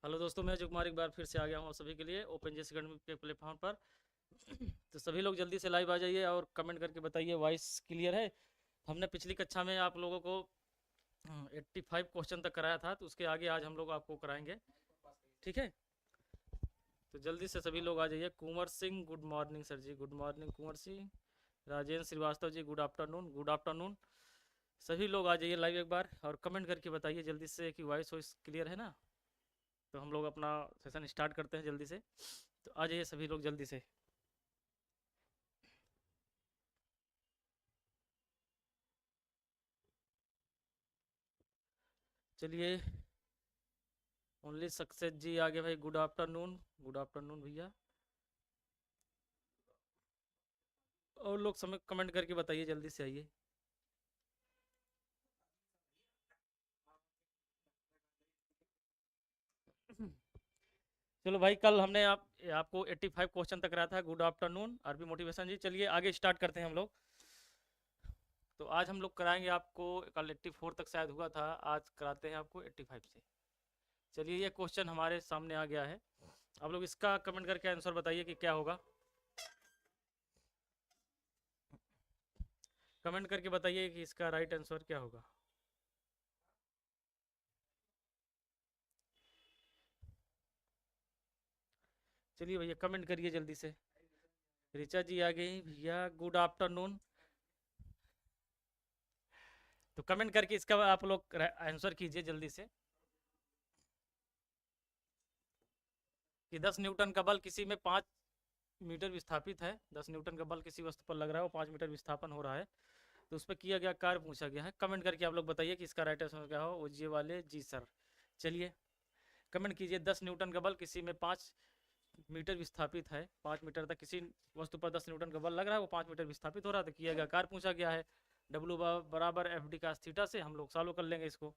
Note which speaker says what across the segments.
Speaker 1: Hello दोस्तों, मैं अजय कुमार एक बार फिर से आ गया हूँ आप सभी के लिए ओपन जेस अकेडमी के प्लेटफॉर्म पर। तो सभी लोग जल्दी से लाइव आ जाइए और कमेंट करके बताइए वॉइस क्लियर है। हमने पिछली कक्षा में आप लोगों को 85 क्वेश्चन तक कराया था, तो उसके आगे आज हम लोग आपको कराएंगे। ठीक है, तो जल्दी से सभी लोग आ जाइए। Kunwar Singh, good morning sir जी। Good morning Kunwar Singh. Rajendra Srivastava ji, good afternoon. Good afternoon. सभी लोग आ जाइए लाइव एक बार और कमेंट करके बताइए जल्दी से कि वॉइस क्लियर है ना। तो हम लोग अपना सेशन स्टार्ट करते हैं जल्दी से। तो आ जाइए सभी लोग जल्दी से। चलिए, ओनली सक्सेस जी आगे भाई, गुड आफ्टरनून। गुड आफ्टरनून भैया। और लोग समय कमेंट करके बताइए, जल्दी से आइए। चलो भाई, कल हमने आपको 85 क्वेश्चन तक रहा था। गुड आफ्टरनून आरपी मोटिवेशन जी। चलिए आगे स्टार्ट करते हैं हम लोग। तो आज हम लोग कराएंगे आपको, कल 84 तक शायद हुआ था, आज कराते हैं आपको 85 से। चलिए, ये क्वेश्चन हमारे सामने आ गया है। आप लोग इसका कमेंट करके आंसर बताइए कि क्या होगा। कमेंट करके बताइए कि इसका राइट आंसर क्या होगा। चलिए भैया, कमेंट करिए जल्दी से। ऋचा जी आ गई भैया, गुड आफ्टरनून। तो कमेंट करके इसका आप लोग आंसर कीजिए जल्दी से कि 10 न्यूटन का बल किसी में 5 मीटर विस्थापित है। 10 न्यूटन का बल किसी वस्तु पर लग रहा है, वो 5 मीटर विस्थापन हो रहा है। तो उस पर किया गया कार्य पूछा गया है। कमेंट करके आप लोग बताइए कि इसका राइट आंसर क्या हो। जी वाले जी सर। चलिए कमेंट कीजिए। 10 न्यूटन का बल किसी में 5 मीटर विस्थापित है। 5 मीटर तक किसी वस्तु पर 10 न्यूटन का बल लग रहा है, वो 5 मीटर विस्थापित हो रहा है। तो किया गया कार्य पूछा गया है। डब्लू बराबर एफ डी का थीटा से हम लोग सॉल्व कर लेंगे इसको।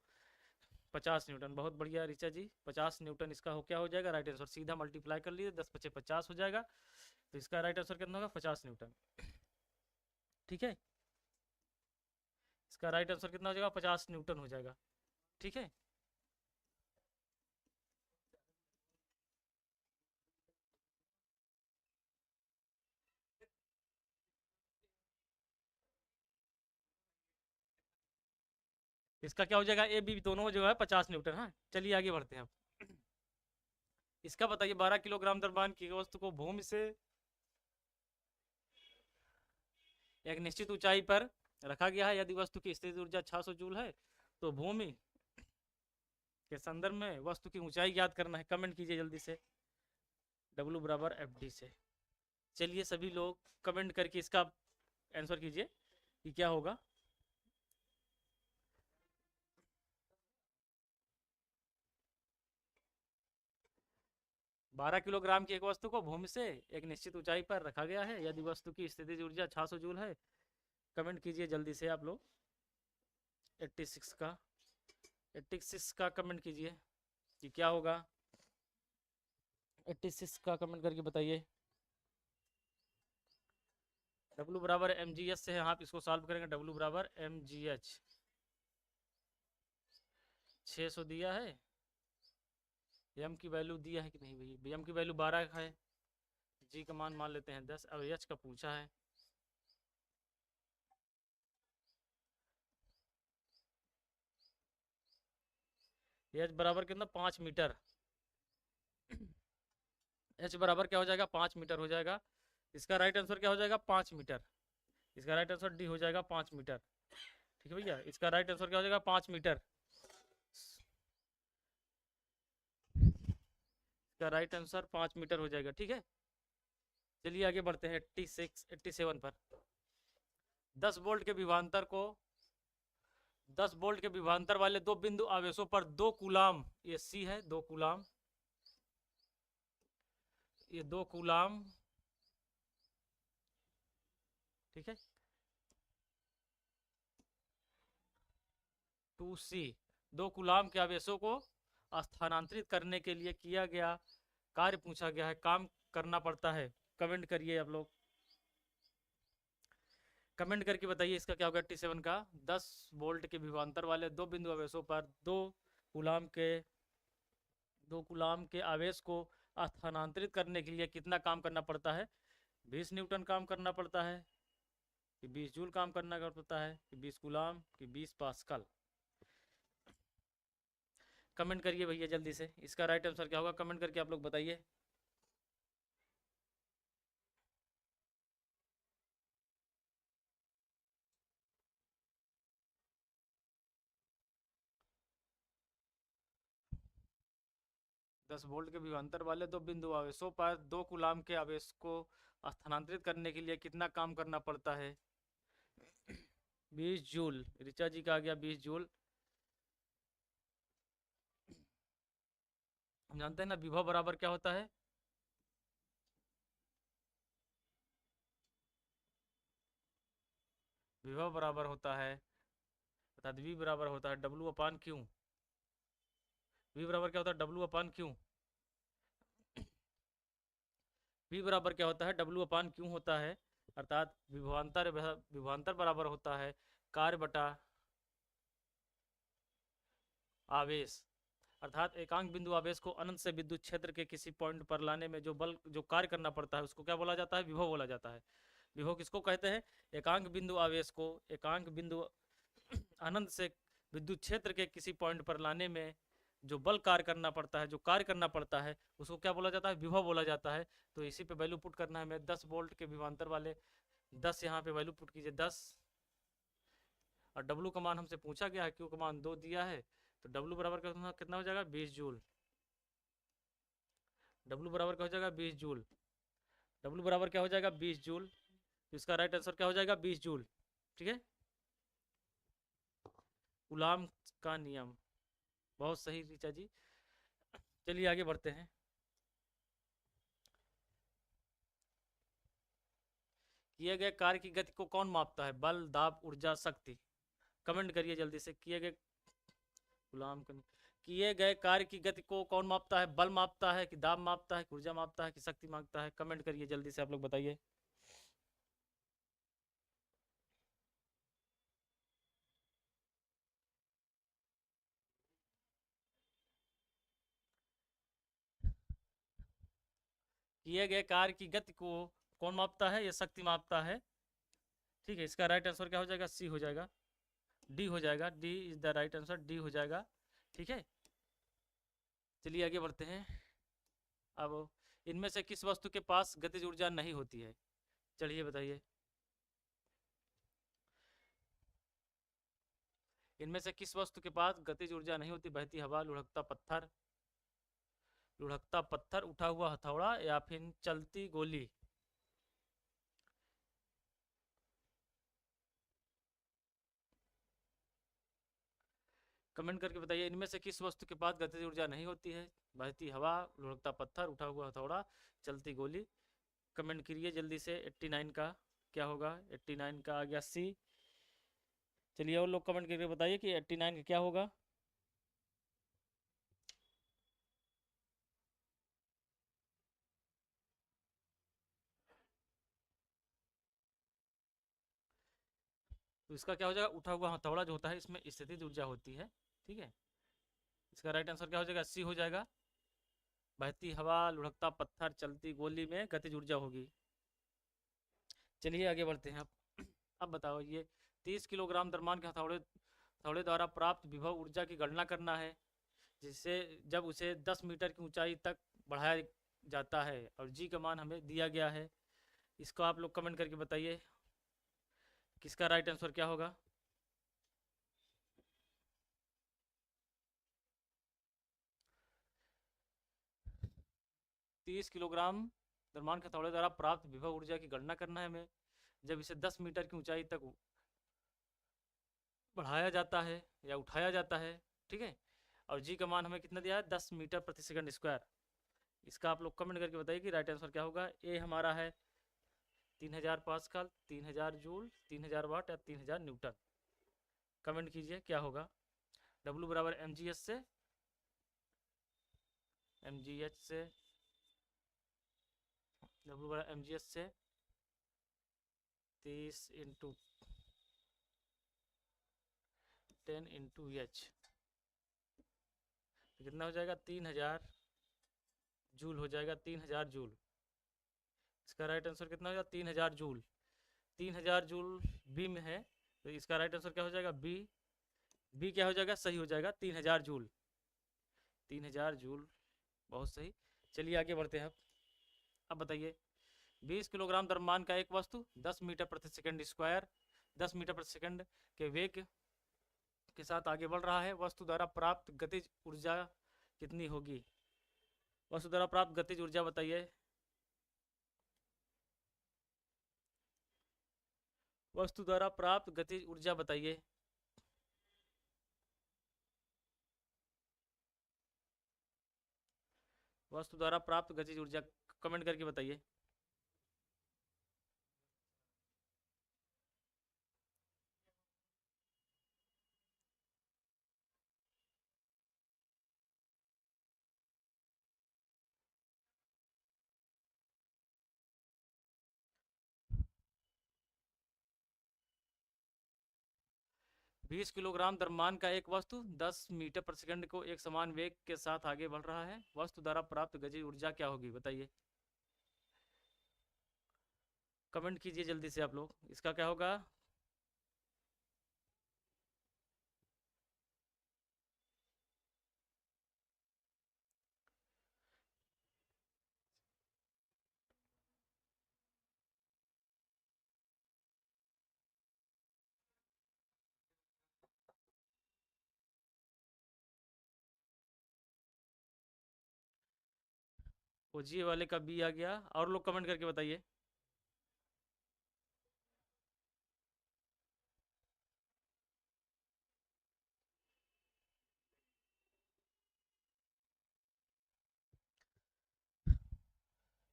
Speaker 1: 50 न्यूटन, बहुत बढ़िया ऋचा जी। 50 न्यूटन इसका क्या हो जाएगा राइट आंसर। सीधा मल्टीप्लाई कर लीजिए, 10×5 = 50 हो जाएगा। तो इसका राइट आंसर कितना होगा, 50 न्यूटन। ठीक है, इसका राइट आंसर कितना हो जाएगा, 50 न्यूटन हो जाएगा। ठीक है, इसका क्या हो जाएगा, ए बी दोनों जो है 50 न्यूटन। हाँ, चलिए आगे बढ़ते हैं अब। इसका बताइए, 12 किलोग्राम द्रव्यमान की वस्तु को भूमि से एक निश्चित ऊंचाई पर रखा गया है। यदि वस्तु की स्थिति ऊर्जा 600 जूल है, तो भूमि के संदर्भ में वस्तु की ऊंचाई ज्ञात करना है। कमेंट कीजिए जल्दी से, डब्ल्यू बराबर एफ डी से। चलिए सभी लोग कमेंट करके इसका आंसर कीजिए कि क्या होगा। 12 किलोग्राम की एक वस्तु को भूमि से एक निश्चित ऊंचाई पर रखा गया है। यदि वस्तु की स्थितिज ऊर्जा 600 जूल है। कमेंट कीजिए जल्दी से आप लोग। 86 का 86 का कमेंट कीजिए कि क्या होगा। 86 का कमेंट करके बताइए। डब्ल्यू बराबर एम जी एच से है, आप इसको सॉल्व करेंगे। डब्ल्यू बराबर एम जी एच 600 दिया है। एम की वैल्यू दिया है कि नहीं भैया, एम की वैल्यू 12 है। जी का मान लेते हैं 10। अब एच का पूछा है। एच बराबर कितना, 5 मीटर। एच बराबर क्या हो जाएगा, 5 मीटर हो जाएगा। इसका राइट आंसर क्या हो जाएगा, 5 मीटर। इसका राइट आंसर डी हो जाएगा, 5 मीटर। ठीक है भैया, इसका राइट आंसर क्या हो जाएगा, 5 मीटर। इसका राइट आंसर 5 मीटर हो जाएगा। ठीक है, चलिए आगे बढ़ते हैं 87 पर। 10 वोल्ट के विभवांतर को 10 वोल्ट के विभवांतर वाले दो बिंदु आवेशों पर 2 कूलाम, ये सी है, 2 कूलाम, ये 2 कूलाम। ठीक है, 2C, 2 कूलाम के आवेशों को स्थानांतरित करने के लिए किया गया कार्य पूछा गया है। काम करना पड़ता है। कमेंट करिए आप लोग। कमेंट करके बताइए इसका क्या होगा। 87 का, 10 वोल्ट के विभवांतर वाले दो बिंदु आवेशों पर 2 कूलाम के 2 कूलाम के आवेश को स्थानांतरित करने के लिए कितना काम करना पड़ता है? 20 न्यूटन काम करना पड़ता है कि 20 जूल काम करना पड़ता है कि 20 कूलाम कि 20 पास्कल? कमेंट करिए भैया जल्दी से, इसका राइट आंसर क्या होगा कमेंट करके आप लोग बताइए। दस वोल्ट के विभवांतर वाले दो बिंदु आवेशों पर 2 कूलाम के आवेश को स्थानांतरित करने के लिए कितना काम करना पड़ता है? 20 जूल। ऋचा जी का आ गया 20 जूल। हम जानते हैं ना विभव बराबर क्या होता है? विभव बराबर होता है, अर्थात V बराबर होता है W अपान क्यू। V बराबर क्या होता है? W अपान क्यू। V बराबर क्या होता है? W अपान क्यू होता है, अर्थात विभवांतर बराबर होता है कार्य बटा आवेश। अर्थात एकांक बिंदु आवेश को अनंत से विद्युत क्षेत्र के किसी पॉइंट पर लाने में जो कार्य करना पड़ता है उसको क्या बोला जाता है? विभव बोला जाता है। विभव किसको कहते हैं? एकांक बिंदु आवेश को एकांक बिंदु अनंत से विद्युत क्षेत्र के किसी पॉइंट पर लाने में जो बल कार्य करना पड़ता है, जो कार्य करना पड़ता है, उसको क्या बोला जाता है? विभव बोला जाता है। तो इसी पे वैल्यू पुट करना है हमें। 10 वोल्ट के विभवांतर वाले 10 यहाँ पे वैल्यू पुट कीजिए 10, और डब्लू का मान हमसे पूछा गया है, क्यू का मान 2 दिया है, तो डब्लू बराबर कितना हो जाएगा? 20 जूल। डब्लू बराबर क्या हो जाएगा? 20 जूल। डब्लू बराबर क्या हो जाएगा? 20 जूल। तो इसका राइट आंसर क्या हो जाएगा? 20 जूल। ठीक है, कूलाम का नियम, बहुत सही ऋचा जी। चलिए आगे बढ़ते हैं। किए गए कार्य की गति को कौन मापता है? बल, दाब, ऊर्जा, शक्ति? कमेंट करिए जल्दी से। किए गए कार्य की गति को कौन मापता है? बल मापता है कि दाब मापता है कि ऊर्जा मापता है कि शक्ति मापता है? कमेंट करिए जल्दी से आप लोग बताइए। किए गए कार्य की गति को कौन मापता है? ये शक्ति मापता है। ठीक है, इसका राइट आंसर क्या हो जाएगा? सी हो जाएगा, डी हो जाएगा। D is the right answer, D हो जाएगा। ठीक है, चलिए आगे बढ़ते हैं। अब इनमें से किस वस्तु के पास गतिज ऊर्जा नहीं होती है? चलिए बताइए। इनमें से किस वस्तु के पास गतिज ऊर्जा नहीं होती? बहती हवा, लुढ़कता पत्थर, उठा हुआ हथौड़ा, या फिर चलती गोली? कमेंट करके बताइए, इनमें से किस वस्तु के पास गतिज ऊर्जा नहीं होती है? बहती हवा, लुढ़कता पत्थर, उठा हुआ हथौड़ा, चलती गोली? कमेंट करिए जल्दी से। 89 का क्या होगा? 89 का आ गया सी। चलिए और लोग कमेंट करके बताइए कि 89 का क्या होगा। तो इसका क्या हो जाएगा? उठा हुआ हथौड़ा जो होता है इसमें स्थितिज ऊर्जा होती है। ठीक है, इसका राइट आंसर क्या हो जाएगा? सी हो जाएगा। बहती हवा, लुढ़कता पत्थर, चलती गोली में गतिज ऊर्जा होगी। चलिए आगे बढ़ते हैं। अब बताओ, ये 30 किलोग्राम द्रव्यमान के हथौड़े हथौड़े द्वारा प्राप्त विभव ऊर्जा की गणना करना है, जिससे जब उसे 10 मीटर की ऊंचाई तक बढ़ाया जाता है, और जी का मान हमें दिया गया है। इसको आप लोग कमेंट करके बताइए किसका राइट आंसर क्या होगा। 30 किलोग्राम द्रव्यमान के हथौड़े द्वारा प्राप्त विभव ऊर्जा की गणना करना है हमें, जब इसे 10 मीटर की ऊंचाई तक बढ़ाया जाता है या उठाया जाता है। ठीक है, और जी का मान हमें कितना दिया है? 10 मीटर प्रति सेकंड स्क्वायर। इसका आप लोग कमेंट करके बताइए कि राइट आंसर क्या होगा। ए हमारा है 3000 पास्कल, 3000 जूल, 3000 वाट या 3000 न्यूटन? कमेंट कीजिए क्या होगा। डब्लू बराबर एम जी एच से 30 इंटू 10 इंटू एच, कितना हो जाएगा? 3000 जूल हो जाएगा, 3000 जूल। इसका राइट आंसर कितना हो जाएगा? 3000 जूल। 3000 जूल बी में है, तो इसका राइट आंसर क्या हो जाएगा? बी। बी क्या हो जाएगा? सही हो जाएगा, 3000 जूल। 3000 जूल, बहुत सही। चलिए आगे बढ़ते हैं। अब बताइए, 20 किलोग्राम द्रव्यमान का एक वस्तु 10 मीटर प्रति सेकंड स्क्वायर 10 मीटर प्रति सेकंड के वेग के साथ आगे बढ़ रहा है। वस्तु द्वारा प्राप्त गतिज ऊर्जा कितनी होगी? वस्तु द्वारा प्राप्त गतिज ऊर्जा बताइए। वस्तु द्वारा प्राप्त गतिज ऊर्जा बताइए। वस्तु द्वारा प्राप्त गतिज ऊर्जा कमेंट करके बताइए। बीस किलोग्राम द्रव्यमान का एक वस्तु 10 मीटर प्रति सेकंड को एक समान वेग के साथ आगे बढ़ रहा है। वस्तु द्वारा प्राप्त गतिज ऊर्जा क्या होगी बताइए। कमेंट कीजिए जल्दी से आप लोग, इसका क्या होगा? वो जी वाले का बी आ गया। और लोग कमेंट करके बताइए।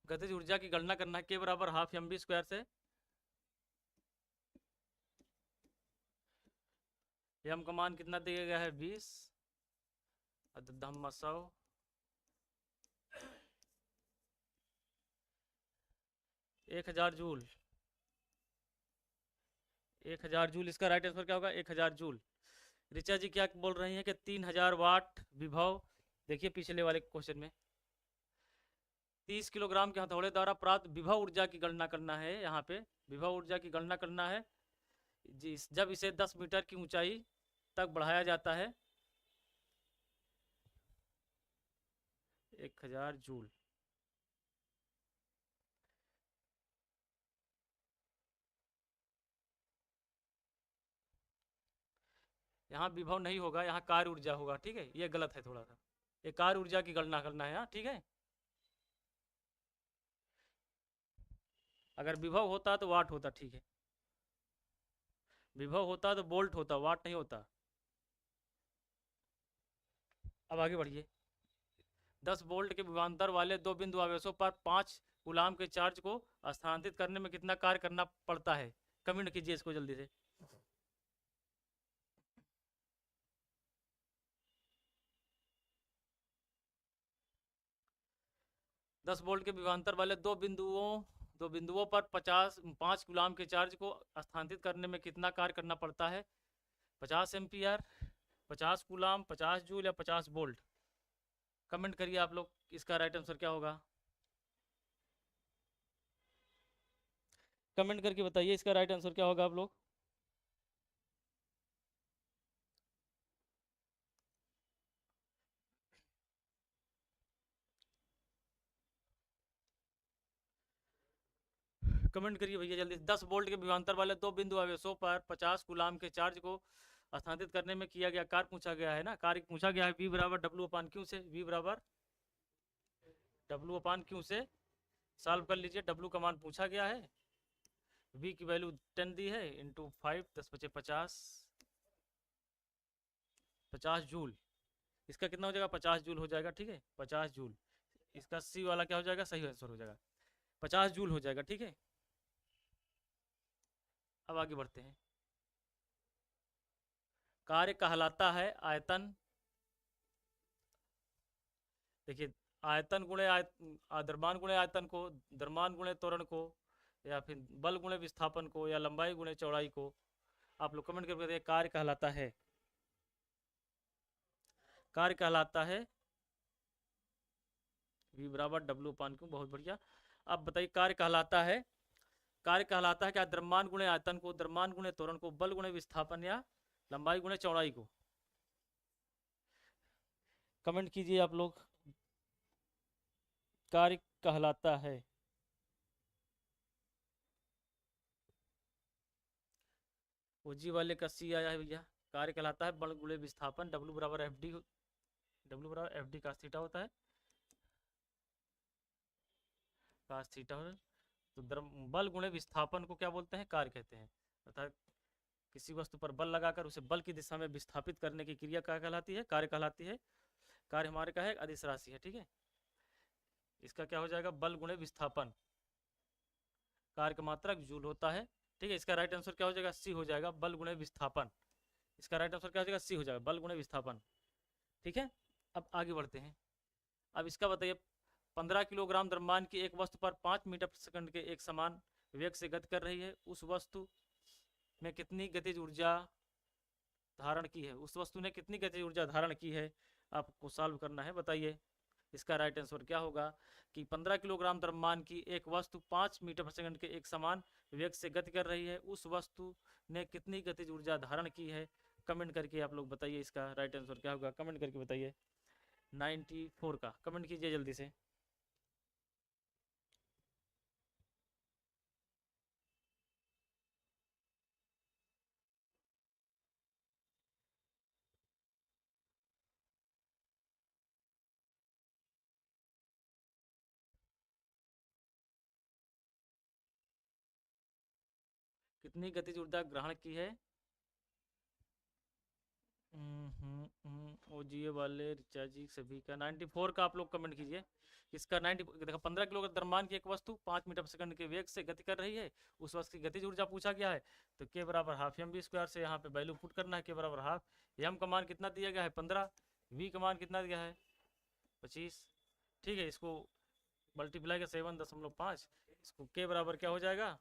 Speaker 1: गतिज ऊर्जा की गणना करना है, के बराबर हाफ एम बी स्क्वायर से। एम का मान कितना दिया गया है? 20 धम्मा 100 1000 जूल। 1000 जूल, इसका राइट आंसर क्या होगा? 1000 जूल। ऋचा जी क्या बोल रही हैं कि 3000 वाट विभव। देखिए पिछले वाले क्वेश्चन में 30 किलोग्राम के हथौड़े द्वारा प्राप्त विभव ऊर्जा की गणना करना है। यहाँ पे विभव ऊर्जा की गणना करना है जी, जब इसे 10 मीटर की ऊंचाई तक बढ़ाया जाता है। 1000 जूल। यहाँ विभव नहीं होगा, यहाँ कार्य ऊर्जा होगा। ठीक है, ये गलत है थोड़ा सा। ये कार्य ऊर्जा की गणना करना है। हाँ ठीक है, अगर विभव होता तो वाट होता। ठीक है, विभव होता तो बोल्ट होता, वाट नहीं होता। अब आगे बढ़िए। 10 वोल्ट के विभवांतर वाले दो बिंदु आवेशों पर 5 गुलाम के चार्ज को स्थानांतरित करने में कितना कार्य करना पड़ता है? कमेंट कीजिए इसको जल्दी से। 10 वोल्ट के विभवांतर वाले दो बिंदुओं पर 5 गुलाम के चार्ज को स्थानांतरित करने में कितना कार्य करना पड़ता है? 50 एम्पियर, 50 गुलाम, 50 जूल या 50 वोल्ट? कमेंट करिए आप लोग, इसका राइट आंसर क्या होगा? कमेंट करके बताइए इसका राइट आंसर क्या होगा आप लोग। कमेंट करिए भैया जल्दी। 10 वोल्ट के विभवांतर वाले दो बिंदु आवेशों पर 50 गुलाम के चार्ज को स्थानांतरित करने में किया गया कार्य पूछा गया है ना। कार्य पूछा गया है, V बराबर डब्ल्यू अपान क्यू से। V बराबर डब्ल्यू अपान क्यू से सॉल्व कर लीजिए। डब्ल्यू का मान पूछा गया है, V की वैल्यू 10 दी है, इंटू 5 10 बचे 50 जूल। इसका कितना हो जाएगा? 50 जूल हो जाएगा। ठीक है, 50 जूल। इसका सी वाला क्या हो जाएगा? सही आंसर हो जाएगा, 50 जूल हो जाएगा। ठीक है, अब आगे बढ़ते हैं। कार्य कहलाता है आयतन। देखिए, आयतन गुणे द्रव्यमान गुणे आयतन को, द्रव्यमान गुणे त्वरण को, या फिर बल गुणे विस्थापन को, या लंबाई गुणे चौड़ाई को। आप लोग कमेंट करके बताइए कार्य कहलाता है। कार्य कहलाता है V बराबर W/Q। बहुत बढ़िया। अब बताइए कार्य कहलाता है क्या? द्रव्यमान गुणे आयतन को, द्रव्यमान गुणे त्वरण को, बल गुणे विस्थापन या लंबाई गुणे चौड़ाई को। कमेंट कीजिए आप लोग। कार्य कहलाता है ओजी वाले का सी आया है भैया। कार्य कहलाता है बल गुणे विस्थापन, W बराबर एफ डी कास थीटा होता है, कास थीटा। तो बल गुणे विस्थापन को क्या बोलते हैं? कार्य कहते हैं। अर्थात किसी वस्तु पर बल लगाकर उसे बल की दिशा में विस्थापित करने की क्रिया क्या कहलाती है? कार्य कहलाती है। कार्य हमारे का है अदिश राशि है, ठीक है। इसका क्या हो जाएगा? बल गुणे विस्थापन। कार्य का मात्रक जूल होता है, ठीक है। इसका राइट आंसर क्या हो जाएगा? सी हो जाएगा, बल गुणे विस्थापन। इसका राइट आंसर क्या हो जाएगा? सी हो जाएगा, बल गुणे विस्थापन, ठीक है। अब आगे बढ़ते हैं। अब इसका बताइए 15 किलोग्राम द्रव्यमान की एक वस्तु पर 5 मीटर प्रति सेकंड के एक समान वेग से गति कर रही है। उस वस्तु में कितनी गतिज ऊर्जा धारण की है? उस वस्तु ने कितनी गतिज ऊर्जा धारण की है? आपको सॉल्व करना है, बताइए। इसका राइट आंसर क्या होगा कि 15 किलोग्राम द्रव्यमान की एक वस्तु 5 मीटर प्रति सेकंड के एक समान वेग से गति कर रही है। उस वस्तु ने कितनी गतिज ऊर्जा धारण की है? कमेंट करके आप लोग बताइए इसका राइट आंसर क्या होगा, कमेंट करके बताइए। 94 का कमेंट कीजिए जल्दी से। कितनी गतिज ऊर्जा ग्रहण की है? ओजीए वाले रिचा जी सभी का 94 का आप लोग कमेंट कीजिए। इसका 90 देखो 15 किलो का द्रव्यमान की एक वस्तु 5 मीटर प्रति सेकंड के वेग से गति कर रही है। उस वस्तु की गतिज ऊर्जा पूछा गया है। तो के बराबर हाफ एम बी स्क्वायर से यहाँ पे वैल्यू पुट करना है। के बराबर हाफ एम का मान कितना दिया गया है? 15। वी का मान कितना दिया है? 25, ठीक है। इसको मल्टीप्लाई का 7.5, इसको के बराबर क्या हो जाएगा?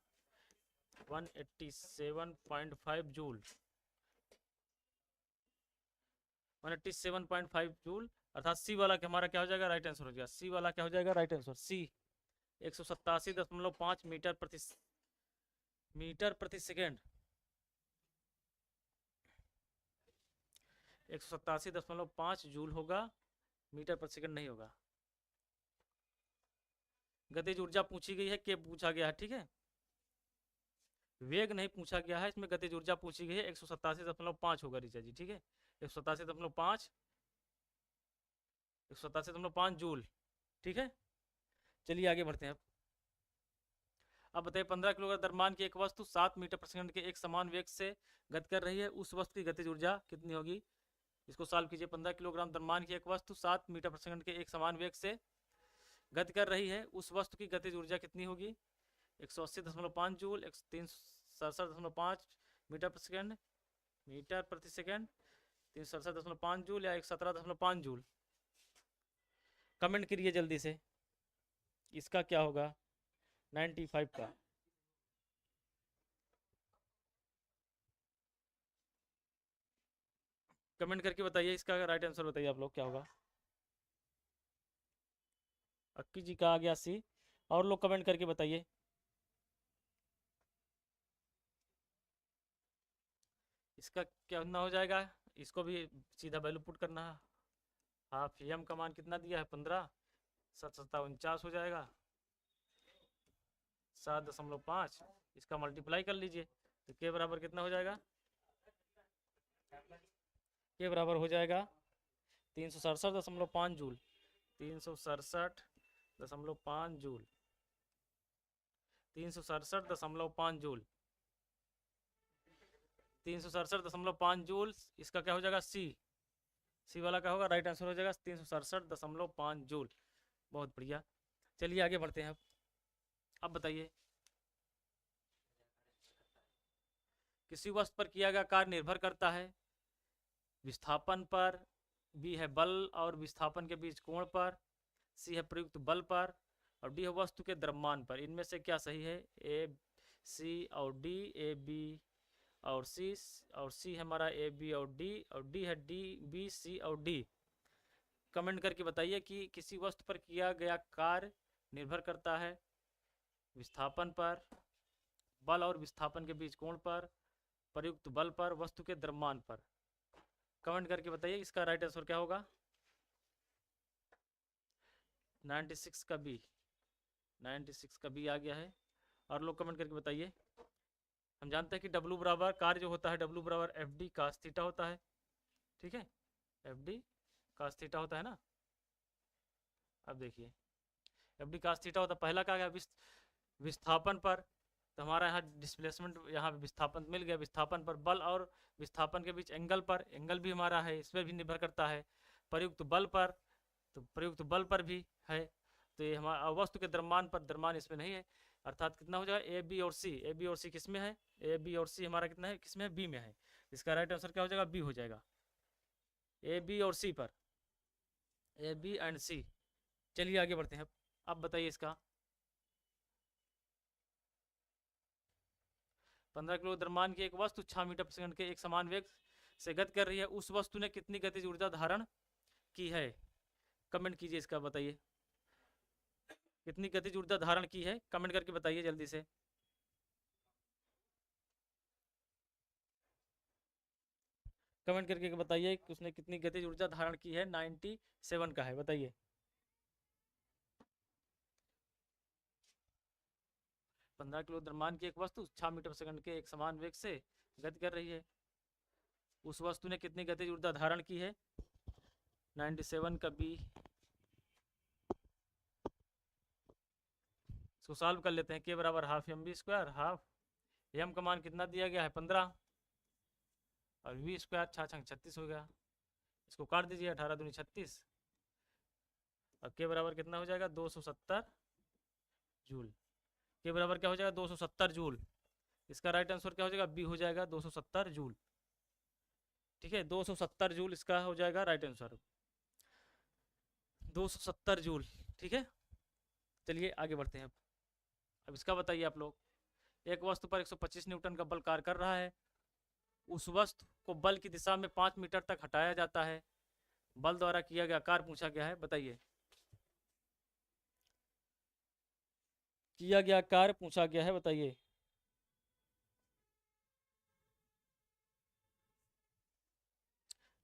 Speaker 1: 187.5 जूल, 187.5 जूल। अर्थात सी वाला हमारा क्या हो जाएगा? राइट आंसर हो जाएगा। सी वाला क्या हो जाएगा? राइट आंसर सी 187.5 मीटर प्रति सेकेंड, 187.5 जूल होगा, मीटर प्रति सेकंड नहीं होगा। गतिज ऊर्जा पूछी गई है, के पूछा गया है, ठीक है। वेग नहीं पूछा गया है, इसमें गतिज ऊर्जा पूछी गई है। 187.5 होगा रिचा जी, ठीक है। 187.5 187.5 जूल, ठीक है। चलिए आगे बढ़ते हैं। अब बताइए 15 किलोग्राम द्रव्यमान की एक वस्तु 7 मीटर प्रति सेकंड के एक समान वेग से गति कर रही है। उस वस्तु की गतिज ऊर्जा कितनी होगी? इसको सॉल्व कीजिए। 15 किलोग्राम द्रव्यमान की एक वस्तु 7 मीटर प्रति सेकंड के एक समान वेग से गति कर रही है। उस वस्तु की गतिज ऊर्जा कितनी होगी? 180.5 जूल, 367.5 मीटर प्रति सेकंड, 367.5 जूल या 117.5 जूल। कमेंट करिए जल्दी से, इसका क्या होगा? 95 का। कमेंट करके बताइए इसका राइट आंसर, बताइए आप लोग क्या होगा। अक्की जी का आ गया सी। और लोग कमेंट करके बताइए। इसका क्या ना हो जाएगा? इसको भी सीधा वैल्यू पुट करना है। हाफ एम का मान कितना दिया है? 15, 749 हो जाएगा, 7.5। इसका मल्टीप्लाई कर लीजिए तो के बराबर कितना हो जाएगा? के बराबर हो जाएगा 367.5 जूल, 367.5 जूल, 367.5 जूल, 367.5 जूल। इसका क्या हो जाएगा? सी वाला क्या होगा? राइट आंसर हो जाएगा 367.5 जूल। बहुत बढ़िया। चलिए आगे बढ़ते हैं। अब बताइए किसी वस्तु पर किया गया कार्य निर्भर करता है विस्थापन पर, बी है बल और विस्थापन के बीच कोण पर, सी है प्रयुक्त बल पर, और डी है वस्तु के द्रव्यमान पर। इनमें से क्या सही है? ए सी और डी, ए बी और सी है हमारा ए बी और डी है डी बी सी और डी। कमेंट करके बताइए कि किसी वस्तु पर किया गया कार्य निर्भर करता है विस्थापन पर, बल और विस्थापन के बीच कोण पर, प्रयुक्त बल पर, वस्तु के द्रव्यमान पर। कमेंट करके बताइए इसका राइट आंसर क्या होगा। 96 का बी, 96 का बी आ गया है। और लोग कमेंट करके बताइए। हम जानते हैं कि W बराबर कार्य जो होता है W बराबर एफ डी कास थीटा होता है, ठीक है, एफ डी कास थीटा होता है ना। अब देखिए एफ डी कास थीटा होता है, पहला क्या गया विस्थापन पर, तो हमारा यहाँ डिस्प्लेसमेंट, यहाँ विस्थापन मिल गया, विस्थापन पर, बल और विस्थापन के बीच एंगल पर, एंगल भी हमारा है, इस पर भी निर्भर करता है, प्रयुक्त बल पर, तो प्रयुक्त बल पर भी है, तो ये हमारा वस्तु के द्रव्यमान पर, द्रव्यमान इसमें नहीं है, अर्थात कितना हो जाएगा ए बी और सी, ए बी और सी किस में है, ए बी और सी हमारा कितना है, किस में है, बी में है। इसका राइट आंसर क्या हो जाएगा, बी हो जाएगा, ए बी और सी पर, ए बी एंड सी। चलिए आगे बढ़ते हैं। अब बताइए इसका 15 किलो द्रव्यमान की एक वस्तु 6 मीटर प्रति सेकंड के एक समान वेग से गति कर रही है, उस वस्तु ने कितनी गतिज ऊर्जा धारण की है। कमेंट कीजिए इसका, बताइए कितनी गतिज ऊर्जा धारण की है, कमेंट करके बताइए जल्दी से। कमेंट करके बताइए कि उसने कितनी गतिज ऊर्जा धारण की है। 97 का है, बताइए। 15 किलो द्रव्यमान की एक वस्तु 6 मीटर प्रति सेकंड के एक समान वेग से गति कर रही है, उस वस्तु ने कितनी गतिज ऊर्जा धारण की है। 97 का बी। इसको सॉल्व कर लेते हैं। के बराबर half M B square, half M का मान कितना दिया गया है 15, और वी स्क्वायर 6 36 हो गया, इसको काट दीजिए, 18 दूनी 36, और के बराबर कितना हो जाएगा 270 जूल। के बराबर क्या हो जाएगा 270 जूल। इसका राइट आंसर क्या हो जाएगा, बी हो जाएगा 270 जूल, ठीक है, 270 जूल इसका हो जाएगा राइट आंसर, 270 जूल, ठीक है। चलिए आगे बढ़ते हैं। अब इसका बताइए आप लोग। एक वस्तु पर 125 न्यूटन का बल कार्य कर रहा है, उस वस्तु को बल की दिशा में 5 मीटर तक हटाया जाता है, बल द्वारा किया गया कार्य पूछा गया है, बताइए। किया गया कार्य पूछा गया है, बताइए।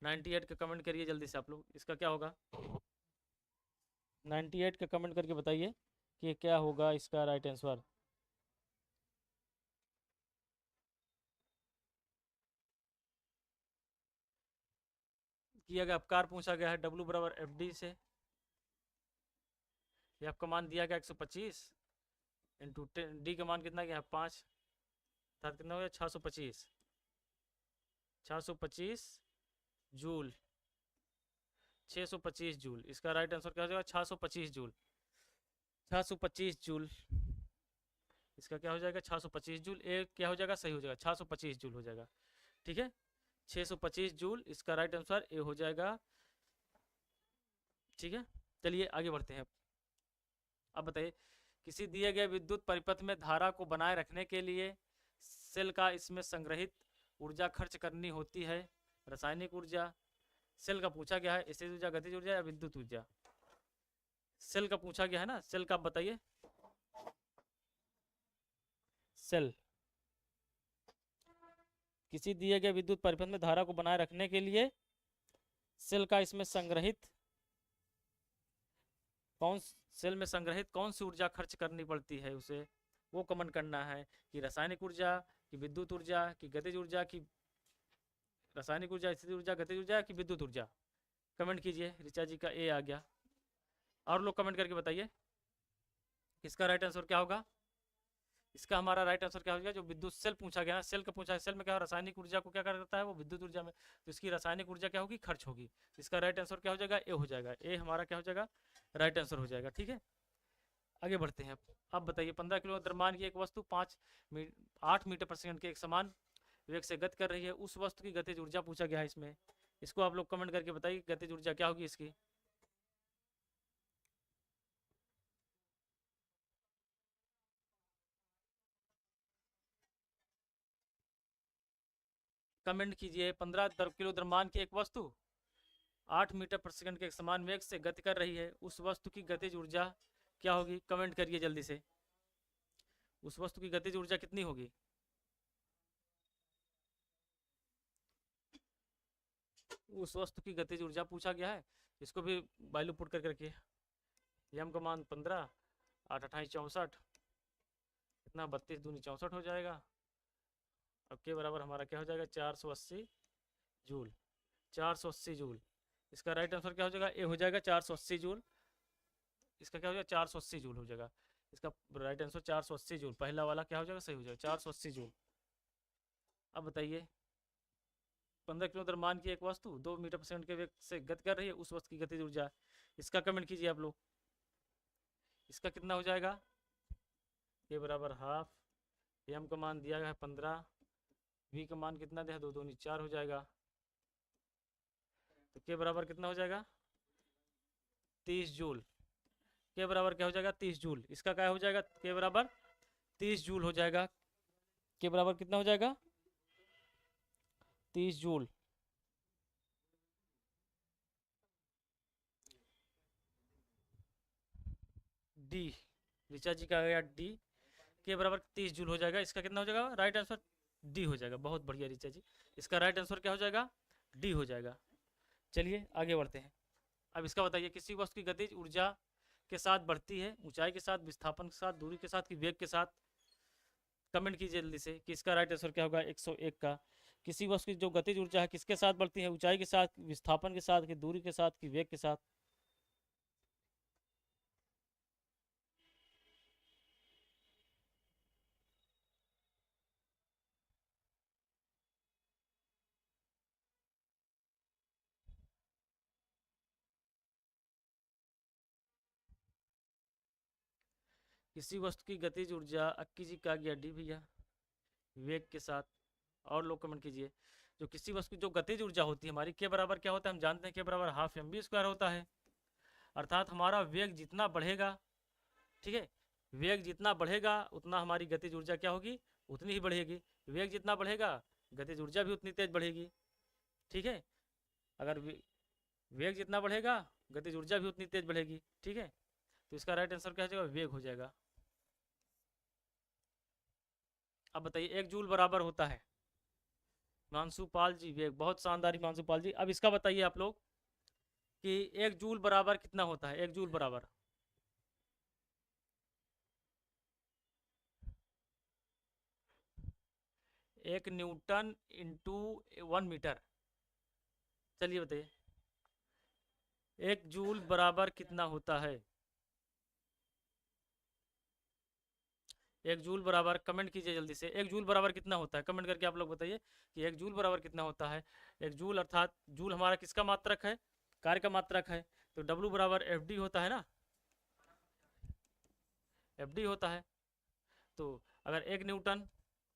Speaker 1: नाइन्टी 98 का कमेंट करिए जल्दी से आप लोग, इसका क्या होगा। 98 का कमेंट करके बताइए कि क्या होगा इसका राइट आंसर। किया गया कार्य पूछा गया है W बराबर एफ डी से, ये आपका मान दिया गया 125 इंटू डी का मान कितना गया 5, अर्थात कितना हो गया 625, 625 जूल, 625 जूल। इसका राइट आंसर क्या हो जाएगा 625 जूल, 625 जूल। इसका क्या हो जाएगा 625 जूल, ए क्या हो जाएगा सही हो जाएगा 625 जूल हो जाएगा, ठीक है, 625 जूल इसका राइट आंसर ए हो जाएगा, ठीक है। चलिए आगे बढ़ते हैं। अब बताइए किसी दिए गए विद्युत परिपथ में धारा को बनाए रखने के लिए सेल का इसमें संग्रहित ऊर्जा खर्च करनी होती है, रासायनिक ऊर्जा। सेल का पूछा गया है, स्थिर ऊर्जा, गतिज ऊर्जा या विद्युत ऊर्जा। सेल का पूछा गया है ना, सेल का बताइए। सेल किसी दिए गए विद्युत परिपथ में धारा को बनाए रखने के लिए सेल का इसमें संग्रहित सेल में संग्रहित कौन सी ऊर्जा खर्च करनी पड़ती है, उसे वो कमेंट करना है कि रासायनिक ऊर्जा, कि विद्युत ऊर्जा, कि गतिज ऊर्जा, की रासायनिक ऊर्जा, स्थिर ऊर्जा, गतिज ऊर्जा, की विद्युत ऊर्जा। कमेंट कीजिए। ऋचा जी का ए आ गया, और लोग कमेंट करके बताइए इसका राइट आंसर क्या होगा। इसका हमारा राइट आंसर क्या हो गया, जो विद्युत सेल पूछा गया, सेल का पूछा है, सेल में क्या रासायनिक ऊर्जा को क्या करता है वो विद्युत ऊर्जा में, तो इसकी रासायनिक ऊर्जा क्या होगी खर्च होगी। इसका राइट आंसर क्या हो जाएगा ए हो जाएगा, ए हमारा क्या हो जाएगा राइट आंसर हो जाएगा, ठीक है। आगे बढ़ते हैं। अब बताइए 15 किलो द्रव्यमान की एक वस्तु 8 मीटर प्रति सेकंड के एक समान वेग से गति कर रही है, उस वस्तु की गतिज ऊर्जा पूछा गया है इसमें। इसको आप लोग कमेंट करके बताइए गतिज ऊर्जा क्या होगी इसकी। कमेंट कीजिए। 15 किलो द्रव्यमान की एक वस्तु 8 मीटर प्रति सेकंड के एक समान वेग से गति कर रही है, उस वस्तु की गतिज ऊर्जा क्या होगी? कमेंट करिए जल्दी से। उस वस्तु की गतिज ऊर्जा कितनी होगी? उस वस्तु की गतिज ऊर्जा पूछा गया है, इसको भी वैल्यू पुट करके रखिए। यम का मान 15, 8 28 64, इतना 32 दूनी 64 हो जाएगा। अब के बराबर हमारा क्या हो जाएगा? 480 जूल। 480 जूल, इसका राइट आंसर क्या हो जाएगा? ए हो जाएगा 480 जूल। इसका क्या हो जाएगा? 480 जूल हो जाएगा। इसका राइट आंसर 480 जूल, पहला वाला क्या हो जाएगा? सही हो जाएगा, 480 जूल। अब बताइए, 15 किलोमीटर मान की एक वस्तु 2 मीटर प्रति सेकंड के वेग से गति कर रही है, उस वस्तु की गतिज ऊर्जा, इसका कमेंट कीजिए आप लोग। इसका कितना हो जाएगा? के बराबर हाफ, एम का मान दिया गया है 15, वी का मान कितना दिया है? 2 दूनी 4 हो जाएगा। तो के बराबर कितना हो जाएगा? 30 जूल। के बराबर क्या हो जाएगा? 30 जूल। इसका क्या हो जाएगा? के बराबर 30 जूल हो जाएगा। के बराबर कितना हो जाएगा? 30 जूल। डी, ऋचा जी का आ गया डी, के बराबर 30 जूल हो जाएगा। इसका कितना हो जाएगा? राइट आंसर डी हो जाएगा। बहुत बढ़िया ऋचा जी, इसका राइट आंसर क्या हो जाएगा? डी हो जाएगा। चलिए आगे बढ़ते हैं। अब इसका बताइए, किसी वस्तु की गतिज ऊर्जा के साथ बढ़ती है, ऊंचाई के साथ, विस्थापन के साथ, दूरी के साथ, कि वेग के साथ? कमेंट कीजिए जल्दी से कि इसका राइट आंसर क्या होगा? 101 का। किसी वस्तु की जो गतिज ऊर्जा है किसके साथ बढ़ती है? ऊंचाई के साथ, विस्थापन के साथ, कि दूरी के साथ, कि वेग के साथ? किसी वस्तु की गतिज ऊर्जा, अक्की जी का गया डी भैया, वेग के साथ। और लोग कमेंट कीजिए। जो किसी वस्तु की जो गतिज ऊर्जा होती है हमारी, के बराबर क्या होता है? हम जानते हैं के बराबर हाफ एम बी स्क्वायर होता है। अर्थात हमारा वेग जितना बढ़ेगा, ठीक है, वेग जितना बढ़ेगा उतना हमारी गतिज ऊर्जा क्या होगी? उतनी ही बढ़ेगी। वेग जितना बढ़ेगा गतिज ऊर्जा भी उतनी तेज बढ़ेगी। ठीक है, अगर वेग जितना बढ़ेगा गतिज ऊर्जा भी उतनी तेज बढ़ेगी। ठीक है, तो इसका राइट आंसर क्या हो जाएगा? वेग हो जाएगा। अब बताइए, 1 जूल बराबर होता है, हिमांशु पाल जी वेग, बहुत शानदार हिमांशु पाल जी। अब इसका बताइए आप लोग कि 1 जूल बराबर कितना होता है? 1 जूल बराबर 1 न्यूटन इंटू 1 मीटर। चलिए बताइए, 1 जूल बराबर कितना होता है? 1 जूल बराबर, कमेंट कीजिए जल्दी से, 1 जूल बराबर कितना होता है? कमेंट करके आप लोग बताइए कि 1 जूल बराबर कितना होता है। 1 जूल अर्थात जूल हमारा किसका मात्रक है? कार्य का मात्रक है। तो W बराबर एफ डी होता है ना, एफ डी होता है। तो अगर 1 न्यूटन,